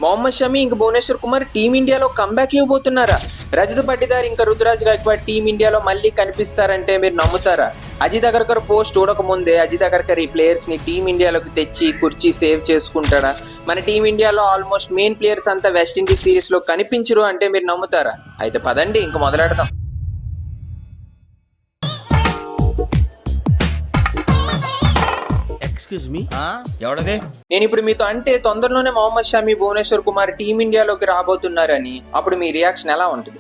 మొహమ్మద్ షమి ఇంకా భువనేశ్వర్ కుమార్ టీమిండియాలో కంబ్యాక్ ఇవ్వబోతున్నారా? రజత్ పట్టిదార్ ఇంకా రుతురాజ్ గైక్వాడ్ టీమిండియాలో మళ్ళీ కనిపిస్తారంటే మీరు నమ్ముతారా? అజిత్ అగర్కర్ పోస్ట్ చూడక ముందే అజిత్ అగర్కర్ ఈ ప్లేయర్స్ ని టీమిండియాలోకి తెచ్చి కుర్చీ సేవ్ చేసుకుంటాడా? మన టీమిండియాలో ఆల్మోస్ట్ మెయిన్ ప్లేయర్స్ అంతా వెస్టిండీస్ సిరీస్ లో కనిపించరు అంటే మీరు నమ్ముతారా? అయితే పదండి ఇంక మొదలెడదాం. నేను ఇప్పుడు మీతో అంటే తొందరలోనే మొహమ్మద్ షమి భువనేశ్వర్ కుమార్ టీమిండియాలోకి రాబోతున్నారని అప్పుడు మీ రియాక్షన్ ఎలా ఉంటుంది?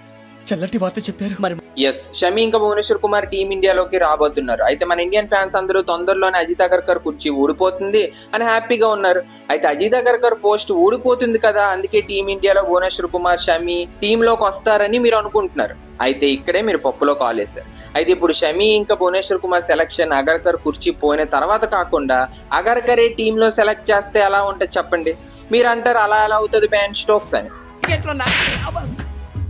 చల్లటి వార్త చెప్పారు మరి. ఎస్, షమి ఇంకా భువనేశ్వర్ కుమార్ టీమిండియాలోకి రాబోతున్నారు. అయితే మన ఇండియన్ ఫ్యాన్స్ అందరూ తొందరలోనే అజిత్ అగర్కర్ కుర్చీ ఊడిపోతుంది అని హ్యాపీగా ఉన్నారు. అయితే అజిత్ అగర్కర్ పోస్ట్ ఊడిపోతుంది కదా, అందుకే టీమిండియాలో భువనేశ్వర్ కుమార్ షమి టీంలోకి వస్తారని మీరు అనుకుంటున్నారు. అయితే ఇక్కడే మీరు పప్పులో కాలేశారు. అయితే ఇప్పుడు షమి ఇంకా భువనేశ్వర్ కుమార్ సెలక్షన్ అగర్కర్ కుర్చీ పోయిన తర్వాత కాకుండా అగర్కరే టీంలో సెలెక్ట్ చేస్తే ఎలా ఉంటుంది చెప్పండి? మీరు అంటారు అలా ఎలా అవుతుంది బెన్ స్టోక్స్ అని.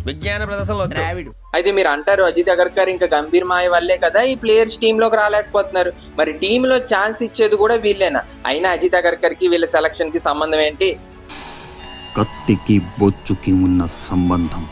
విజ్ఞాన ప్రదర్శనలో ద్రావిడు. అయితే మీరు అంటారు అజిత్ అగర్కర్ ఇంకా గంభీర్ మాయ వల్లే కదా ఈ ప్లేయర్స్ టీంలోకి రాలేకపోతున్నారు, మరి టీంలో ఛాన్స్ ఇచ్చేది కూడా వీళ్ళేనా? అయినా అజిత్ అగర్కర్ కి వీళ్ళ సెలక్షన్ కి సంబంధం ఏంటి? కత్తికి బొచ్చుకి ఉన్న సంబంధం.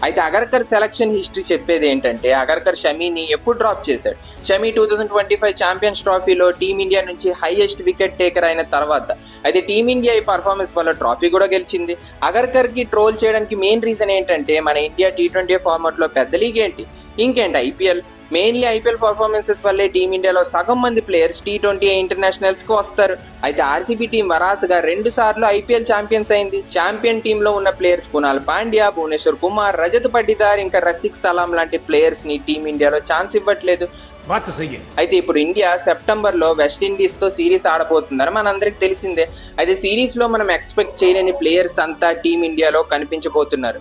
అయితే అగర్కర్ సెలక్షన్ హిస్టరీ చెప్పేది ఏంటంటే అగర్కర్ షమీని ఎప్పుడు డ్రాప్ చేశాడు? షమీ 2025 ఛాంపియన్స్ ట్రోఫీలో టీమిండియా నుంచి హైయెస్ట్ వికెట్ టేకర్ అయిన తర్వాత అయితే టీమిండియా ఈ పర్ఫార్మెన్స్ వల్ల ట్రోఫీ కూడా గెలిచింది. అగర్కర్ కి ట్రోల్ చేయడానికి మెయిన్ రీజన్ ఏంటంటే మన ఇండియా T20 ఫార్మాట్ లో పెద్ద లీగ్ ఏంటి, ఇంకేంటి ఐపీఎల్. మెయిన్లీ ఐపీఎల్ పర్ఫార్మెన్సెస్ వల్లే టీమిండియాలో సగం మంది ప్లేయర్స్ T20 ఇంటర్నేషనల్స్ కు వస్తారు. అయితే ఆర్సీబీ టీం వరాసుగా 2 సార్లు ఐపీఎల్ ఛాంపియన్స్ అయింది. ఛాంపియన్ టీమ్ లో ఉన్న ప్లేయర్స్ కునాల్ పాండ్యా, భువనేశ్వర్ కుమార్, రజత్ పట్టిదార్ ఇంకా రసిక్ సలాం లాంటి ప్లేయర్స్ ని టీమిండియాలో ఛాన్స్ ఇవ్వట్లేదు. అయితే ఇప్పుడు ఇండియా సెప్టెంబర్ లో వెస్టిండీస్ తో సిరీస్ ఆడబోతుందని మనందరికి తెలిసిందే. అయితే సిరీస్ లో మనం ఎక్స్పెక్ట్ చేయలేని ప్లేయర్స్ అంతా టీమిండియాలో కనిపించబోతున్నారు.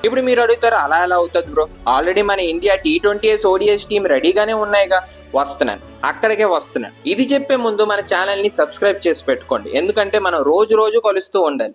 ఇప్పుడు మీరు అడుగుతారు అలా ఎలా అవుతుంది బ్రో, ఆల్రెడీ మన ఇండియా T20 ODIs టీం రెడీగానే ఉన్నాయిగా. వస్తున్నాను, అక్కడికే వస్తున్నాను. ఇది చెప్పే ముందు మన ఛానల్ ని సబ్స్క్రైబ్ చేసి పెట్టుకోండి, ఎందుకంటే మనం రోజు కలుస్తూ ఉండాలి.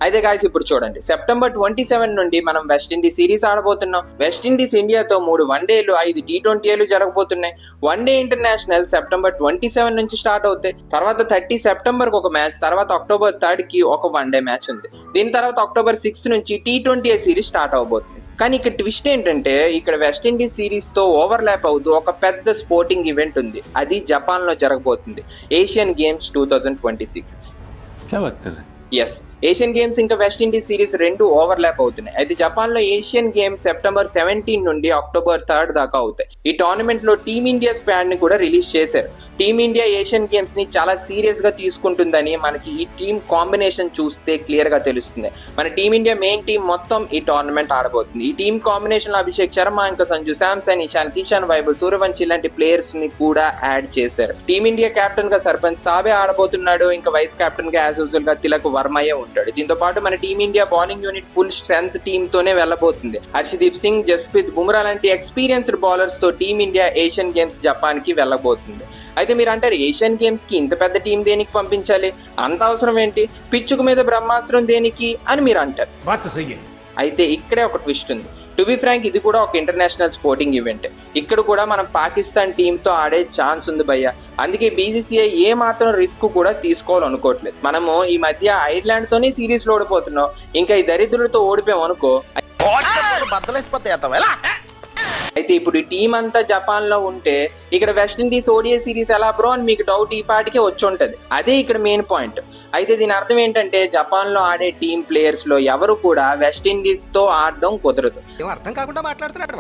అయితే గాయ్స్ ఇప్పుడు చూడండి, సెప్టెంబర్ 27 నుండి మనం వెస్టిండీస్ సిరీస్ ఆడబోతున్నాం. వెస్టిండీస్ ఇండియాతో 3 వన్డేలు 5 T20 జరగబోతున్నాయి. వన్డే ఇంటర్నేషనల్ సెప్టెంబర్ 27 నుంచి స్టార్ట్ అవుతాయి. తర్వాత 30 సెప్టెంబర్ కి ఒక మ్యాచ్, తర్వాత అక్టోబర్ 3 కి ఒక వన్డే మ్యాచ్ ఉంది. దీని తర్వాత అక్టోబర్ 6 నుంచి T20 సిరీస్ స్టార్ట్ అవబోతుంది. కానీ ఇక్కడ ట్విస్ట్ ఏంటంటే ఇక్కడ వెస్టిండీస్ సిరీస్ తో ఓవర్లాప్ అవుతూ ఒక పెద్ద స్పోర్టింగ్ ఈవెంట్ ఉంది. అది జపాన్ లో జరగబోతుంది, Asian games 2026. Yes, Asian games ఇంకా వెస్టిండీస్ సిరీస్ 2 ఓవర్లాప్ అవుతున్నాయి. అయితే జపాన్ లో ఏషియన్ గేమ్స్ సెప్టెంబర్ 17 నుండి అక్టోబర్ 3 దాకా అవుతాయి. ఈ టోర్నమెంట్ లో టీమిండియా స్క్వాడ్ ని కూడా రిలీజ్ చేశారు. టీమిండియా ఏషియన్ గేమ్స్ ని చాలా సీరియస్ గా తీసుకుంటుందని మనకి ఈ టీమ్ కాంబినేషన్ చూస్తే క్లియర్ గా తెలుస్తుంది. మన టీమిండియా మెయిన్ టీం మొత్తం ఈ టోర్నమెంట్ ఆడబోతుంది. ఈ టీమ్ కాంబినేషన్ లో అభిషేక్ శర్మ, ఇంకా సంజు శాంసన్, ఇషాన్ కిషన్, వైభవ్ సూర్యవంశీ లాంటి ప్లేయర్స్ ని కూడా యాడ్ చేశారు. టీమిండియా కెప్టెన్ గా సర్పంచ్ సాబే ఆడబోతున్నాడు. ఇంకా వైస్ కెప్టెన్ గా యాజ్ యూజువల్ గా తిలక్ వర్మయ్య ఉంటాడు. దీంతో పాటు మన team India bowling unit full strength team తోనే వెళ్ళబోతుంది. హర్షదీప్ సింగ్, జస్ప్రీత్ బుమ్రా లాంటి ఎక్స్పీరియన్స్డ్ బౌలర్స్ తో టీమిండియా ఏషియన్ గేమ్స్ జపాన్ కి వెళ్ళబోతుంది. అయితే మీరు అంటారు ఏషియన్ గేమ్స్ కి ఇంత పెద్ద టీం దేనికి పంపించాలి, అంత అవసరం ఏంటి, పిచ్చుకు మీద బ్రహ్మాస్త్రం దేనికి అని మీరు అంటారు. అయితే ఇక్కడే ఒక ట్విస్ట్ ఉంది. టు బి ఫ్రాంక్, ఇది కూడా ఒక ఇంటర్నేషనల్ స్పోర్టింగ్ ఈవెంట్. ఇక్కడ కూడా మనం పాకిస్తాన్ టీమ్ తో ఆడే ఛాన్స్ ఉంది భయ్య. అందుకే BCCI ఏ మాత్రం రిస్క్ కూడా తీసుకోవాలనుకోవట్లేదు. మనము ఈ మధ్య ఐర్లాండ్ తోనే సిరీస్ లో ఓడిపోతున్నాం, ఇంకా ఈ దరిద్రులతో ఓడిపోయాం అనుకో. అయితే ఇప్పుడు ఈ టీం అంతా జపాన్ లో ఉంటే ఇక్కడ వెస్టిండీస్ ODI సిరీస్ ఎలా బ్రో అని మీకు డౌట్ ఈ పాటికే వచ్చి ఉంటది. అదే ఇక్కడ మెయిన్ పాయింట్. అయితే దీని అర్థం ఏంటంటే జపాన్ లో ఆడే టీం ప్లేయర్స్ లో ఎవరు కూడా వెస్టిండీస్ తో ఆడడం కుదరదు. అర్థం కాకుండా మాట్లాడుతున్నాడు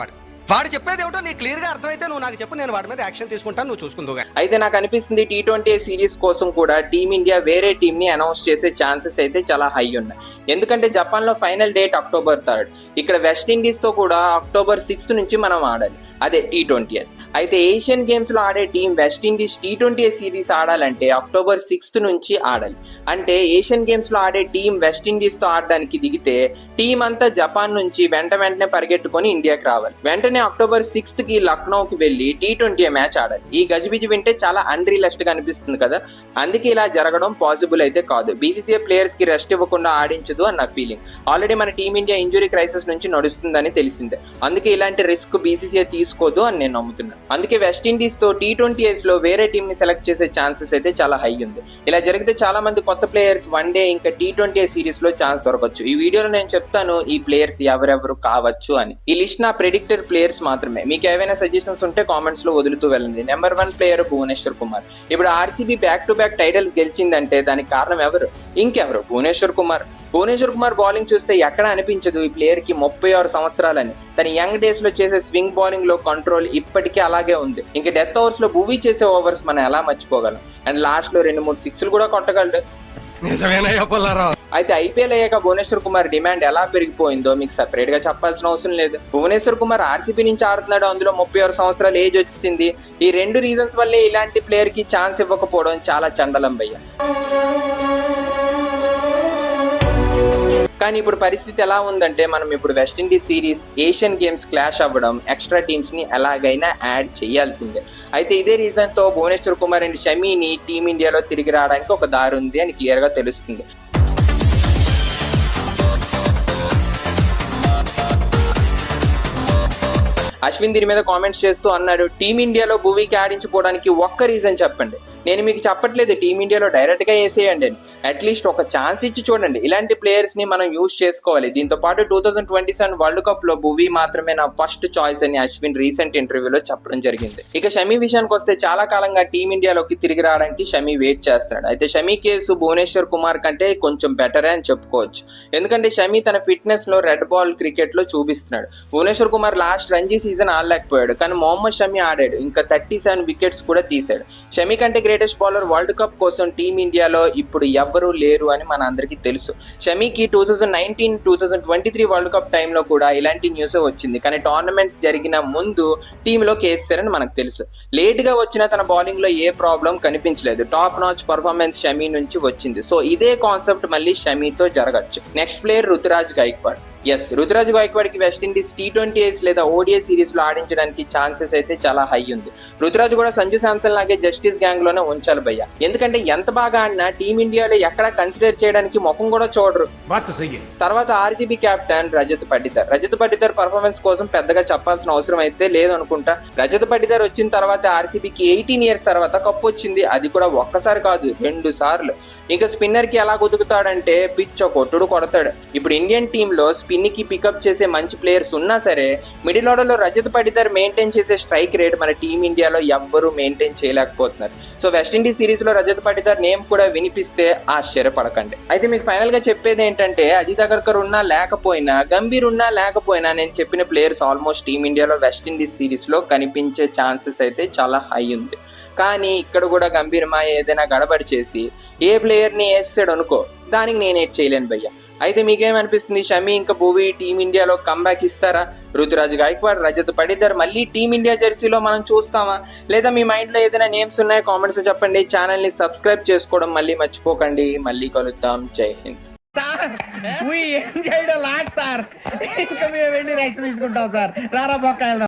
వాడు చెప్పేది ఏమిటో నీకు క్లియర్ గా అర్థమైతే నువ్వు నాకు చెప్పు, నేను వాడి మీద యాక్షన్ తీసుకుంటాను, నువ్వు చూసుకుందుగా. అయితే నాకు అనిపిస్తుంది T20 సిరీస్ కోసం కూడా టీమిండియా వేరే టీం ని అనౌన్స్ చేసే ఛాన్సెస్ అయితే చాలా హై ఉన్నాయి. ఎందుకంటే జపాన్ లో ఫైనల్ డేట్ అక్టోబర్ 3, ఇక్కడ వెస్టిండీస్ తో కూడా అక్టోబర్ 6 నుంచి మనం ఆడాలి, అదే T20s. అయితే ఏషియన్ గేమ్స్ లో ఆడే టీం వెస్టిండీస్ T20 సిరీస్ ఆడాలంటే అక్టోబర్ 6 నుంచి ఆడాలి. అంటే ఏషియన్ గేమ్స్ లో ఆడే టీం వెస్టిండీస్ తో ఆడడానికి దిగితే టీం అంతా జపాన్ నుంచి వెంటనే పరిగెట్టుకొని ఇండియాకి రావాలి. వెంటనే వెంటనే October 6th కి లక్నోకి వెళ్లి T20 మ్యాచ్ ఆడాలి. ఈ గజిబిజి వింటే చాలా అన్రియలిస్టిక్ గా అనిపిస్తుంది కదా, అందుకే ఇలా జరగడం పాసిబుల్ అయితే కాదు. బీసీసీఐ ప్లేయర్స్ కి రెస్ట్ ఇవ్వకుండా ఆడించదు అన్న ఫీలింగ్. ఆల్రెడీ మన టీమిండియా ఇంజురీ క్రైసిస్ నుంచి నడుస్తుందని తెలిసిందే, అందుకే ఇలాంటి రిస్క్ బీసీసీఐ తీసుకోదు అని నేను నమ్ముతున్నాను. అందుకే వెస్టిండీస్ తో T20s లో వేరే టీమ్ ని సెలెక్ట్ చేసే ఛాన్సెస్ అయితే చాలా హై ఉంది. ఇలా జరిగితే చాలా మంది కొత్త ప్లేయర్స్ వన్డే ఇంకా T20 సిరీస్ లో ఛాన్స్ దొరకచ్చు. ఈ వీడియోలో నేను చెప్తాను ఈ ప్లేయర్స్ ఎవరెవరు కావచ్చు అని. ఈ లిస్ట్ నా ప్రెడిక్టెడ్ ప్లేయర్స్ మాత్రమే. మీకు ఏవైనా సజెషన్స్ ఉంటే కామెంట్స్ లో వదులుతూ వెళ్ళండి. Number 1 player Bhuvneshwar Kumar. ఇప్పుడు RCB back to back titles గెలిచిందంటే దానికి కారణం ఎవరు, ఇంకెవరు, భువనేశ్వర్ కుమార్. భువనేశ్వర్ కుమార్ బౌలింగ్ చూస్తే ఎక్కడ అనిపించదు ఈ ప్లేయర్ కి 36 సంవత్సరాలని. తన యంగ్ డేస్ లో చేసే స్వింగ్ బౌలింగ్ లో కంట్రోల్ ఇప్పటికీ అలాగే ఉంది. ఇంకా డెత్ ఓవర్స్ లో భువీ చేసే ఓవర్స్ మనం ఎలా మర్చిపోగలం. అండ్ లాస్ట్ లో 2-3 సిక్స్లు కూడా కొట్టగలడు. అయితే ఐపీఎల్ అయ్యాక భువనేశ్వర్ కుమార్ డిమాండ్ ఎలా పెరిగిపోయిందో మీకు సెపరేట్ గా చెప్పాల్సిన అవసరం లేదు. భువనేశ్వర్ కుమార్ ఆర్సీబీ నుంచి ఆడుతున్నాడు, అందులో 36 సంవత్సరాల ఏజ్ వచ్చింది. ఈ 2 రీజన్స్ వల్లే ఇలాంటి ప్లేయర్ కి ఛాన్స్ ఇవ్వకపోవడం చాలా చండలం భయ్య. కానీ ఇప్పుడు పరిస్థితి ఎలా ఉందంటే, మనం ఇప్పుడు West Indies series, Asian games clash అవ్వడం, ఎక్స్ట్రా టీమ్స్ ని ఎలాగైనా యాడ్ చేయాల్సిందే. అయితే ఇదే రీజన్ తో భువనేశ్వర్ కుమార్ అండ్ షమీని టీమిండియాలో తిరిగి రావడానికి ఒక దారి ఉంది అని క్లియర్ గా తెలుస్తుంది. అశ్విన్ దీని మీద కామెంట్స్ చేస్తూ అన్నాడు, టీమిండియాలో భువీకి ఆడించుకోవడానికి ఒక్క రీజన్ చెప్పండి. నేను మీకు చెప్పట్లేదు టీమిండియాలో డైరెక్ట్ గా వేసేయండి అని, అట్లీస్ట్ ఒక ఛాన్స్ ఇచ్చి చూడండి. ఇలాంటి ప్లేయర్స్ ని మనం యూజ్ చేసుకోవాలి. దీంతో పాటు 2027 వరల్డ్ కప్ లో భువీ మాత్రమే నా ఫస్ట్ చాయిస్ అని అశ్విన్ రీసెంట్ ఇంటర్వ్యూలో చెప్పడం జరిగింది. ఇక షమీ విషయానికి వస్తే చాలా కాలంగా టీమిండియాలోకి తిరిగి రావడానికి షమీ వెయిట్ చేస్తున్నాడు. అయితే షమీ కేసు భువనేశ్వర్ కుమార్ కంటే కొంచెం బెటరే అని చెప్పుకోవచ్చు. ఎందుకంటే షమీ తన ఫిట్నెస్ లో రెడ్ బాల్ క్రికెట్ లో చూపిస్తున్నాడు. భువనేశ్వర్ కుమార్ లాస్ట్ రంజీ సీజన్ ఆడలేకపోయాడు, కానీ మొహమ్మద్ షమీ ఆడాడు, ఇంకా 37 వికెట్స్ కూడా తీశాడు. షమీ కంటే గ్రేటెస్ట్ బౌలర్ వరల్డ్ కప్ కోసం టీమిండియాలో ఇప్పుడు ఎవ్వరూ లేరు అని మన అందరికీ తెలుసు. షమీకి 2019-2023 వరల్డ్ కప్ టైంలో కూడా ఇలాంటి న్యూస్ వచ్చింది, కానీ టోర్నమెంట్స్ జరిగిన ముందు టీంలో కేసారని మనకు తెలుసు. లేట్ గా వచ్చిన తన బౌలింగ్ లో ఏ ప్రాబ్లం కనిపించలేదు. టాప్ నాచ్ పర్ఫార్మెన్స్ షమీ నుంచి వచ్చింది. సో ఇదే కాన్సెప్ట్ మళ్ళీ షమీతో జరగచ్చు. Next player Ruturaj Gaikwad. Yes, Ruturaj Gaikwad కి వెస్టిండీస్ T20s లేదా ODI సిరీస్ లో ఆడించడానికి ఛాన్సెస్ అయితే చాలా హై ఉంది. రుతురాజ్ కూడా సంజు శాంసన్ లాగే జస్టిస్ గ్యాంగ్ లోనే ఉంచాలి భయ్య. ఎందుకంటే ఎంత బాగా ఆడినా టీమిండియాలో ఎక్కడ కన్సిడర్ చేయడానికి ముఖం కూడా చూడరు. తర్వాత RCB captain Rajat Patidar performance కోసం పెద్దగా చెప్పాల్సిన అవసరం అయితే లేదనుకుంటా. రజత్ పటిదార్ వచ్చిన తర్వాత ఆర్సీబీకి 18 years తర్వాత కప్పు వచ్చింది. అది కూడా ఒక్కసారి కాదు, 2 సార్లు. ఇంకా స్పిన్నర్ కి ఎలా కుదుకుతాడంటే పిచ్చ కొట్టుడు కొడతాడు. ఇప్పుడు ఇండియన్ టీమ్ లో స్పిన్ కి పికప్ చేసే మంచి ప్లేయర్స్ ఉన్నా సరే, మిడిల్ ఆర్డర్ లో రజత్ పటిదార్ మెయింటైన్ చేసే స్ట్రైక్ రేట్ మన టీమిండియాలో ఎవ్వరూ మెయింటైన్ చేయలేకపోతున్నారు. సో వెస్టిండీస్ సిరీస్ లో రజత్ పటిదార్ నేమ్ కూడా వినిపిస్తే ఆశ్చర్యపడకండి. అయితే మీకు ఫైనల్ గా చెప్పేది ఏంటంటే, అజిత్ అగర్కర్ ఉన్నా లేకపోయినా, గంభీర్ ఉన్నా లేకపోయినా, నేను చెప్పిన ప్లేయర్స్ ఆల్మోస్ట్ టీమిండియాలో వెస్టిండీస్ సిరీస్ లో కనిపించే ఛాన్సెస్ అయితే చాలా హై ఉంది. కానీ ఇక్కడ కూడా గంభీర్ మాయ ఏదైనా గడబడి చేసి ఏ ప్లేయర్ ని వేసాడు అనుకో, దానికి నేనేం చేయలేను భయ్య. అయితే మీకేమనిపిస్తుంది, షమీ ఇంకా భువీ టీమిండియాలో కంబ్యాక్ ఇస్తారా? రుతురాజ్ గైక్వాడ్, రజత్ పటిదార్ మళ్ళీ టీమిండియా జెర్సీలో మనం చూస్తామా? లేదా మీ మైండ్ లో ఏదైనా నేమ్స్ ఉన్నాయో కామెంట్స్ లో చెప్పండి. ఛానల్ ని సబ్స్క్రైబ్ చేసుకోవడం మళ్ళీ మర్చిపోకండి. మళ్ళీ కలుద్దాం. జై హింద్. ఏం చేయడం లాట్ సార్, ఇంకా మేము వెళ్ళి నెక్స్ట్ తీసుకుంటాం సార్. రారా బొక్క